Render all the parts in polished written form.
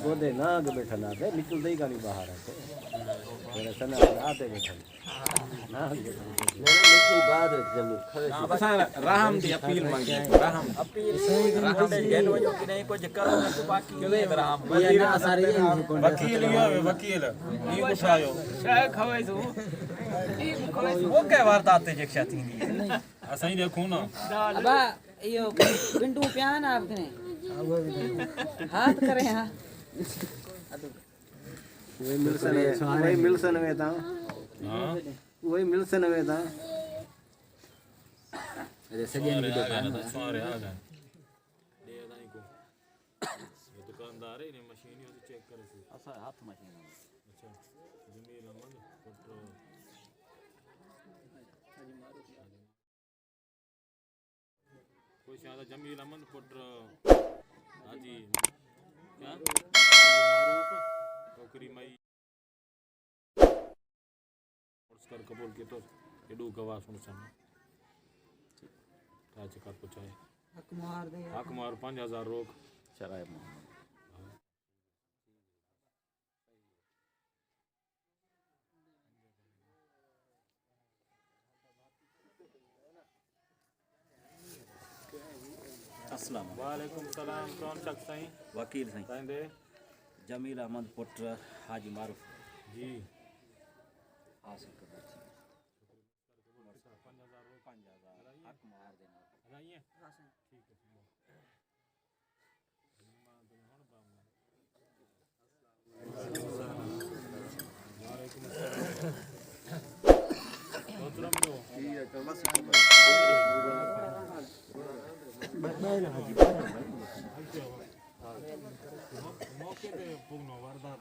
गोदे नाग बैठल आते निकल दई गानी बाहर आते मेरे सना आते बैठल नाग मिठी बात जमी असां रहम जी अपील मांगी रहम रहम दे गेन वजो कि नहीं कुछ करो न तो बाकी के रहम वकील यो वकील ई उठायो छह खवे सु ई खवे वो के वारदात जे छा थींदी असां देखो ना अबा यो बिंडू प्यान आपने हाथ करे हां वही मिलसन में था हां वही मिलसन में था अरे सजन की दुकान सारे आ गए दे दाई को ये दुकानदार है ने मशीन यो चेक करे से असा हाथ मशीन अच्छा जमील अमन फोटो कोई शायद जमील अमन पुत्र हाजी क्या मारूफ टोकरी मई पुरस्कार कबूल के तो एडू गवाह सुन सन आज का कुछ है हक मार 5000 रोक शराय अस्सलाम वालेकुम सलाम कौन शख्स हैं वकील साईं कहंदे जमील अहमद पुत्र हाजी मारूफ जी हासिल कर 5000 रोक 5000 हक मार देना हलाइए ठीक है वालेकुम अस्सलाम मौके पे पुगनो वारदात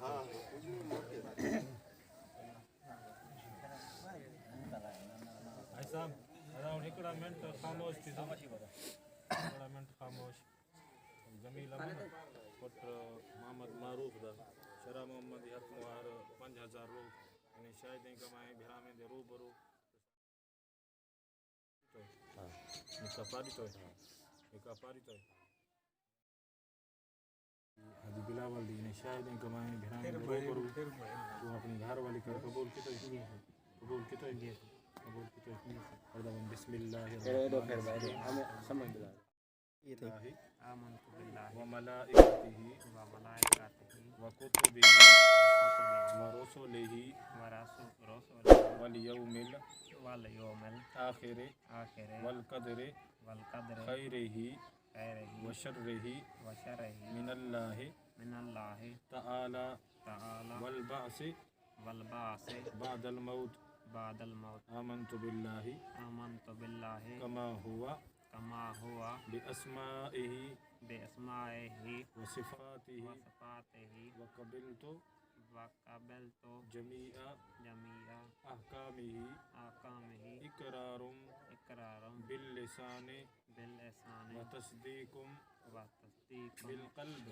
भाई साहब अराउंड हिकड़ा मिनट खामोश थी हिकड़ा मिनट खामोश जमील अमन पुत्र मोहम्मद मारूफ दा शरा मोहम्मद हक मुहार 5000 रोक यानी शायद कमाए भिरा में दे रूबरू निका पारी तो हाजी बिलावल दी ने शायद कमाए भिरा में रूबरू तू अपनी घर वाली कर कबूल की तो कबूल की तो बिस्मिल्लाह फिर भाई हमें समझ ला ये तो आमन्तु बिल्लाहि व मलाइकतिही व कुतुबिही व रुसुलिही वल यौमिल आखिर वल कदर खैरिही व शर्रिही मिनल्लाहि तआला वल बाअस बादल मौत आमन्तु बिल्लाहि कमा हुआ बिअस्माइही व सिफातिही व कबिलतु जमीआ अहकामिही इकरारुम बिल लिसानि व तस्दीकुम बिलक़ल्ब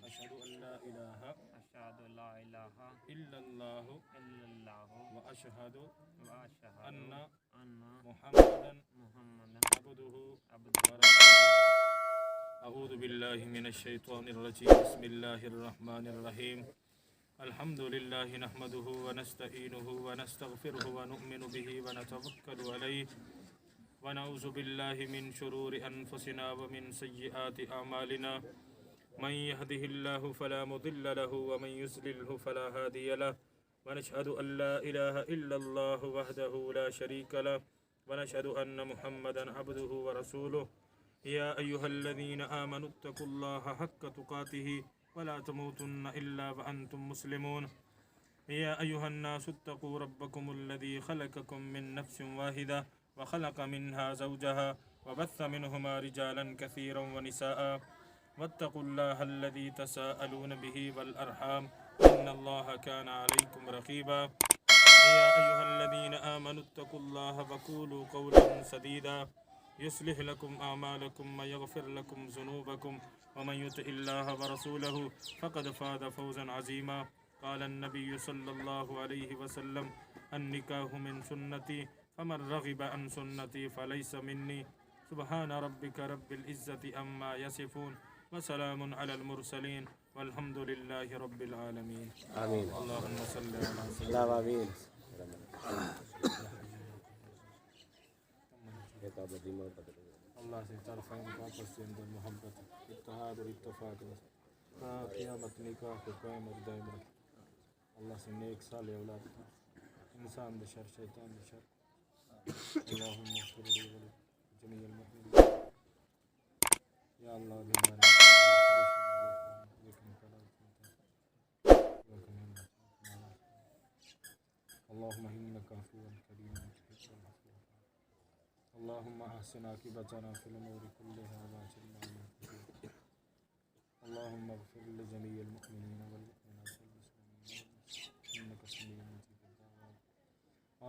अशहदु अल्ला इलाहा इल्लल्लाह व अशहदु अन्ना मुहम्मदन अब्दुहु व रसूलुहु अऊज़ु बिल्लाहि मिनश शैतानिर रजीम बिस्मिल्लाहिर रहमानिर रहीम अल्हम्दुलिल्लाहि नहमदुहु व नस्तईनुहु व नस्तगफिरुहु व नु'मिनु बिही व नतवक्कलु अलैहि व नऊज़ु बिल्लाहि मिन शुरूरि अनफुसिना व मिन सय्यिआति अमालिना मन यहदिहिल्लाहु फला मुदिल्ल लहु व मन युज़लिल्हु फला हादिय लहु व नशहदु अन ला इलाहा इल्लल्लाहु वहदहु ला शरीक लहु व नशहदु अन्न मुहम्मदन अब्दुहु व रसूलुहु या अय्युहल्लज़ीना आमनु इत्तक़ुल्लाहा हक्क तुक़ातिही व ला तमूतुन्न इल्ला व अंतुम मुस्लिमून या अय्युहन्नासु इत्तक़ू रब्बकुमुल्लज़ी खलक़कुम मिन नफ्सिन वाहिदा व खलक़ मिन्हा ज़ौजहा व बस्स मिनहुमा रिजालन कसीरन व निसाअ वत्तक़ुल्लाहल्लज़ी तसाअलून बिही वल अरहाम इन्नल्लाहा काना अलैकुम रक़ीबा या अय्युहल्लज़ीना आमनु इत्तक़ुल्लाहा व क़ूलू क़ौलन सदीदा युस्लिह लकुम आमालकुम व यग़फिर लकुम ज़ुनूबकुम व मन युतिइल्लाह व रसूलहु फ़क़द फ़ाज़ फ़ौज़न अज़ीमा क़ाल अन्नबिय्यु सल्लल्लाहु अलैहि वसल्लम अन्निकाहु मिन सुन्नती फमन रग़िब अन सुन्नती फलैस मिन्नी सुब्हान रब्बिक रब्बिल इज़्ज़ति अम्मा यसिफून व सलामुन अलल मुरसलीन वल्हम्दुलिल्लाहि रब्बिल आलमीन। आमीन। अल्लाहुम्मा सल्लि अला अल्लाह आमीन। अल्लाह से तरफ़ आपस के अंदर मोहब्बत इत्तेहाद और इत्तफ़ाक़ ता क़यामत निकाह को कायम और दायम रखे। अल्लाह से नेक साले औलाद इंसान दे शर शैतान दे शर अल्लाहुम्मा इग़फ़िर ली व जमीअल मुस्लिमीन या अल्लाह अल्लाहुम्मा इन्नका अफ़ुव्वुन करीम अल्लाहुम्मा अहसिन आक़िबतना फ़िल उमूरि कुल्लिहा व अजिरना मिन ख़ज़ाइनि अल्लाहुम्मा इग़फ़िर लि जमीइल मुअमिनीना वल मुअमिनात वल मुस्लिमीन इन्नका समीउन मुजीबुद दुआवात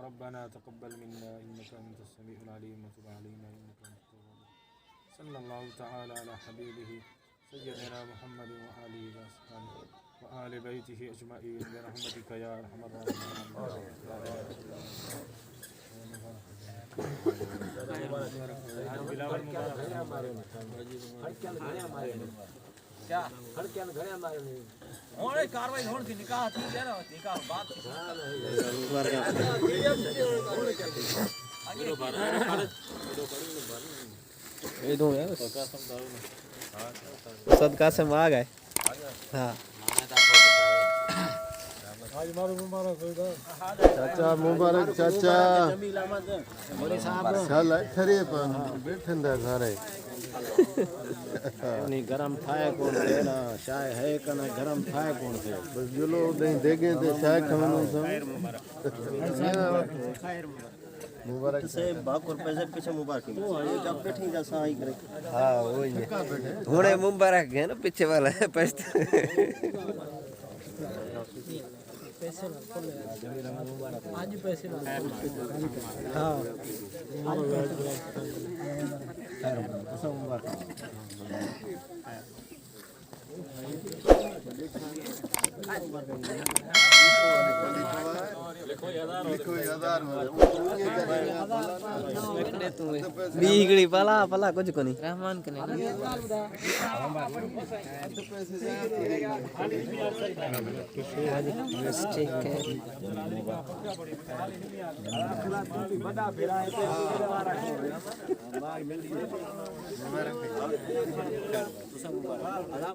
रब्बना तक़ब्बल मिन्ना इन्नका अंतस समीउल अलीम व तुब अलैना इन्नका अंतत तव्वाबुर रहीम सल्लल्लाहु तआला अला हबीबिही सय्यिदिना मुहम्मदिन व आलिहि व अस्हाबिहि व आलि बैतिही अजमईन बिरहमतिका या अरहमर सदका से मांग है। हाँ चाचा मुबारक चाचा साल ठरे पर बैठंदा घरे नहीं गरम थाए कोन थे ना चाय है कना गरम थाए कोन थे बस जुलो नहीं देगे ते चाय खवनो सब मुबारक से बाकुर पैसे पीछे मुबारक ये जब बैठी जा साई करे हां वही हुने मुबारक है ना पीछे वाला है पैसे आज पैसे हाँ बीगड़ी पला पला कुछ को नहीं रहमान के नहीं